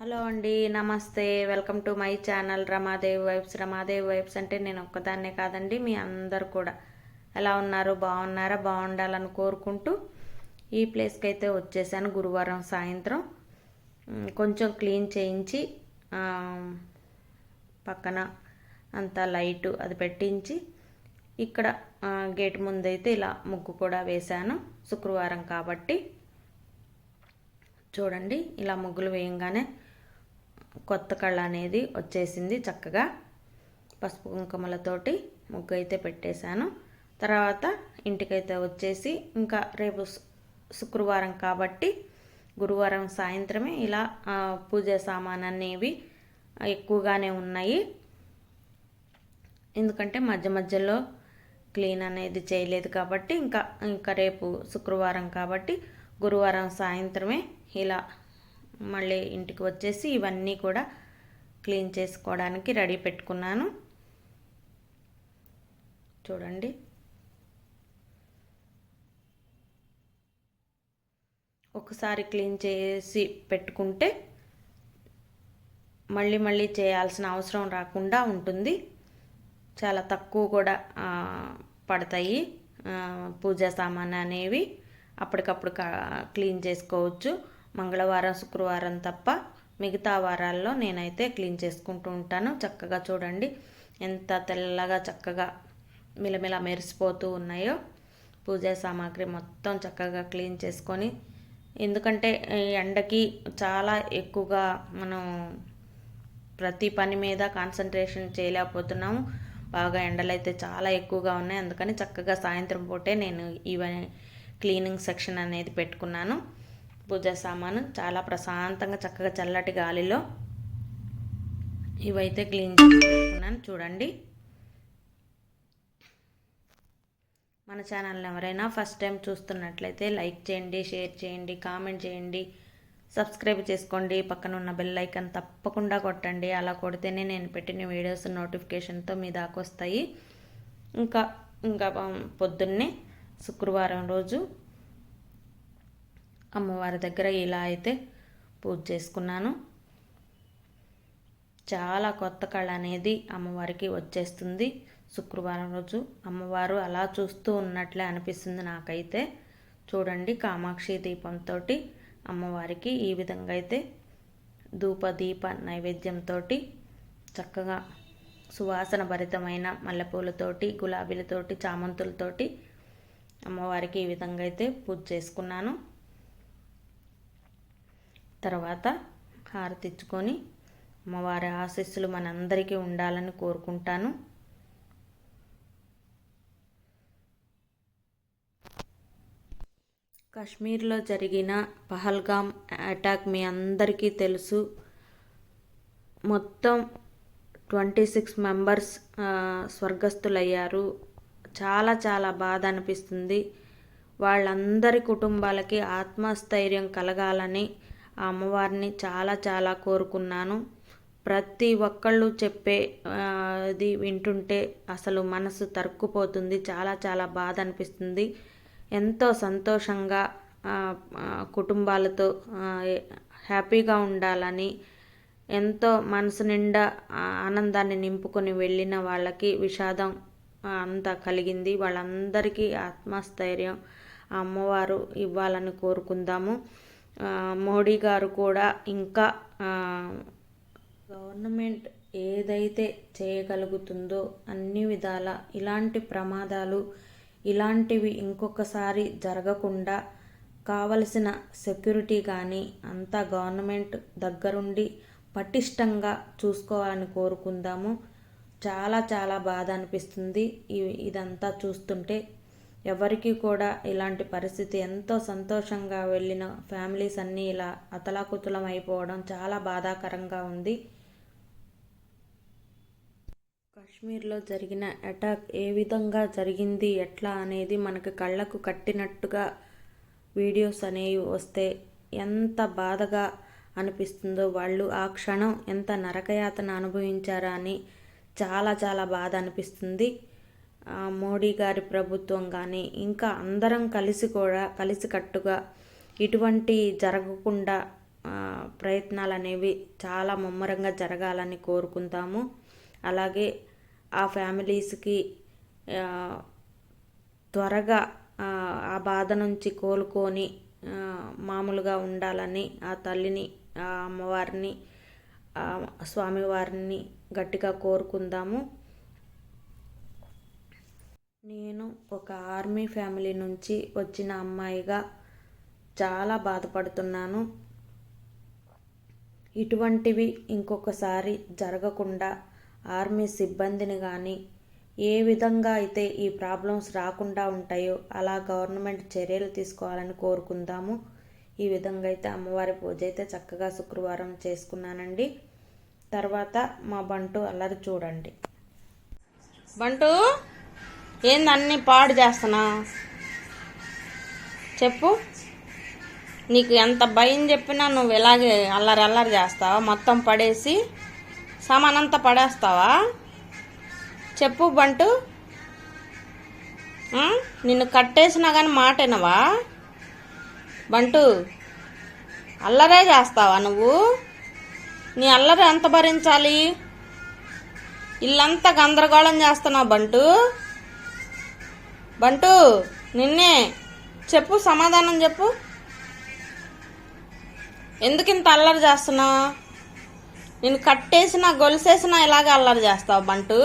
Hello అండి, నమస్తే. Welcome to my channel Ramadevi vibes. Ramadevi vibes అంటే నేను ఒక్కదాన్నే కాదండి, మీ అందరు కూడా ఎలా ఉన్నారు? బాగున్నారా? బాగుండాలని కోరుకుంటూ ఈ ప్లేస్కి అయితే వచ్చేసాను. గురువారం సాయంత్రం కొంచెం క్లీన్ చేయించి పక్కన అంతా లైటు అది పెట్టించి ఇక్కడ గేట్ ముందైతే ఇలా ముగ్గు కూడా వేశాను. శుక్రవారం కాబట్టి చూడండి, ఇలా ముగ్గులు వేయంగానే కొత్త కళ అనేది వచ్చేసింది. చక్కగా పసుపు కుంకుమలతోటి ముగ్గు అయితే పెట్టేశాను. తర్వాత ఇంటికైతే వచ్చేసి ఇంకా రేపు శుక్రవారం కాబట్టి గురువారం సాయంత్రమే ఇలా పూజ సామాన్ అనేవి ఎక్కువగానే ఉన్నాయి. ఎందుకంటే మధ్య మధ్యలో క్లీన్ అనేది చేయలేదు కాబట్టి ఇంకా రేపు శుక్రవారం కాబట్టి గురువారం సాయంత్రమే ఇలా మళ్ళీ ఇంటికి వచ్చేసి ఇవన్నీ కూడా క్లీన్ చేసుకోవడానికి రెడీ పెట్టుకున్నాను. చూడండి, ఒకసారి క్లీన్ చేసి పెట్టుకుంటే మళ్ళీ మళ్ళీ చేయాల్సిన అవసరం రాకుండా ఉంటుంది. చాలా తక్కువ కూడా పడతాయి పూజా సామాన్ అనేవి. అప్పటికప్పుడు క్లీన్ చేసుకోవచ్చు. మంగళవారం శుక్రవారం తప్ప మిగతా వారాల్లో నేనైతే క్లీన్ చేసుకుంటూ ఉంటాను. చక్కగా చూడండి ఎంత తెల్లగా చక్కగా మిలమిల మెరిసిపోతూ ఉన్నాయో. పూజా సామాగ్రి మొత్తం చక్కగా క్లీన్ చేసుకొని, ఎందుకంటే ఎండకి చాలా ఎక్కువగా మనం ప్రతి పని మీద కాన్సన్ట్రేషన్ చేయలేకపోతున్నాము. బాగా ఎండలు అయితే చాలా ఎక్కువగా ఉన్నాయి. అందుకని చక్కగా సాయంత్రం పూటే నేను ఇవన్నీ క్లీనింగ్ సెక్షన్ అనేది పెట్టుకున్నాను. పూజా సామాను చాలా ప్రశాంతంగా చక్కగా చల్లటి గాలిలో ఇవైతే క్లీన్ చేసుకున్నాను. చూడండి, మన ఛానల్ని ఎవరైనా ఫస్ట్ టైం చూస్తున్నట్లయితే లైక్ చేయండి, షేర్ చేయండి, కామెంట్ చేయండి, సబ్స్క్రైబ్ చేసుకోండి. పక్కన ఉన్న బెల్ ఐకాన్ తప్పకుండా కొట్టండి. అలా కొడితేనే నేను పెట్టిన వీడియోస్ నోటిఫికేషన్తో మీ దాకా వస్తాయి. ఇంకా పొద్దున్నే శుక్రవారం రోజు అమ్మవారి దగ్గర ఇలా అయితే పూజ చేసుకున్నాను. చాలా కొత్త కళ అనేది అమ్మవారికి వచ్చేస్తుంది. శుక్రవారం రోజు అమ్మవారు అలా చూస్తూ ఉన్నట్లే అనిపిస్తుంది నాకైతే. చూడండి, కామాక్షి దీపంతో అమ్మవారికి ఈ విధంగా అయితే దీప నైవేద్యంతో చక్కగా సువాసన భరితమైన మల్లెపూలతోటి, గులాబీలతోటి, చామంతులతోటి అమ్మవారికి ఈ విధంగా అయితే పూజ చేసుకున్నాను. తర్వాత హారతి ఇచ్చుకొని అమ్మవారి ఆశీస్సులు మనందరికీ ఉండాలని కోరుకుంటాను. కాశ్మీర్లో జరిగిన పహల్గామ్ అటాక్ మీ అందరికీ తెలుసు. మొత్తం 26 మెంబర్స్ స్వర్గస్థులయ్యారు. చాలా చాలా బాధ అనిపిస్తుంది. వాళ్ళందరి కుటుంబాలకి ఆత్మస్థైర్యం కలగాలని ఆ అమ్మవారిని చాలా చాలా కోరుకున్నాను. ప్రతి ఒక్కళ్ళు చెప్పే ఇది వింటుంటే అసలు మనసు తరుక్కుపోతుంది. చాలా చాలా బాధ అనిపిస్తుంది. ఎంతో సంతోషంగా కుటుంబాలతో హ్యాపీగా ఉండాలని, ఎంతో మనసు నిండా ఆనందాన్ని నింపుకొని వెళ్ళిన వాళ్ళకి విషాదం అంతా కలిగింది. వాళ్ళందరికీ ఆత్మస్థైర్యం అమ్మవారు ఇవ్వాలని కోరుకుందాము. మోడీ గారు కూడా ఇంకా గవర్నమెంట్ ఏదైతే చేయగలుగుతుందో అన్ని విధాల ఇలాంటి ప్రమాదాలు ఇలాంటివి ఇంకొకసారి జరగకుండా కావలసిన సెక్యూరిటీ కానీ అంతా గవర్నమెంట్ దగ్గరుండి పటిష్టంగా చూసుకోవాలని కోరుకుందాము. చాలా చాలా బాధ అనిపిస్తుంది ఇదంతా చూస్తుంటే. ఎవరికి కూడా ఇలాంటి పరిస్థితి, ఎంతో సంతోషంగా వెళ్ళిన ఫ్యామిలీస్ అన్నీ ఇలా అతలాకుతలం అయిపోవడం చాలా బాధాకరంగా ఉంది. కాశ్మీర్లో జరిగిన అటాక్ ఏ విధంగా జరిగింది, ఎట్లా అనేది మనకి కళ్ళకు కట్టినట్టుగా వీడియోస్ అనేవి వస్తే ఎంత బాధగా అనిపిస్తుందో, వాళ్ళు ఆ క్షణం ఎంత నరకయాతన అనుభవించారా అని చాలా చాలా బాధ అనిపిస్తుంది. మోడీ గారి ప్రభుత్వం కానీ ఇంకా అందరం కలిసికట్టుగా ఇటువంటి జరగకుండా ప్రయత్నాలు అనేవి చాలా ముమ్మరంగా జరగాలని కోరుకుంటాము. అలాగే ఆ ఫ్యామిలీస్కి త్వరగా ఆ బాధ నుంచి కోలుకొని మామూలుగా ఉండాలని ఆ తల్లిని, ఆ అమ్మవారిని, స్వామివారిని గట్టిగా కోరుకుందాము. నేను ఒక ఆర్మీ ఫ్యామిలీ నుంచి వచ్చిన అమ్మాయిగా చాలా బాధపడుతున్నాను. ఇటువంటివి ఇంకొకసారి జరగకుండా ఆర్మీ సిబ్బందిని కానీ ఏ విధంగా అయితే ఈ ప్రాబ్లమ్స్ రాకుండా ఉంటాయో అలా గవర్నమెంట్ చర్యలు తీసుకోవాలని కోరుకుందాము. ఈ విధంగా అయితే అమ్మవారి పూజ అయితే చక్కగా శుక్రవారం చేసుకున్నానండి. తర్వాత మా బంటు అల్లరి చూడండి. బంటు, ఏంది అన్నీ పాడు చేస్తున్నా? చెప్పు. నీకు ఎంత భయం చెప్పినా నువ్వు ఇలాగే అల్లరి చేస్తావా? మొత్తం పడేసి సామానంతా పడేస్తావా? చెప్పు బంటు. నిన్ను కట్టేసినా కానీ మాటేనవా? బంటు, అల్లరే చేస్తావా నువ్వు? నీ అల్లరి ఎంత భరించాలి? ఇల్లంతా గందరగోళం చేస్తున్నావు బంటు. బంటు, నిన్నే చెప్పు, సమాధానం చెప్పు. ఎందుకు ఇంత అల్లరి చేస్తున్నావు? నేను కట్టేసినా గొలుసేసినా ఇలాగే అల్లరి చేస్తావు బంటు.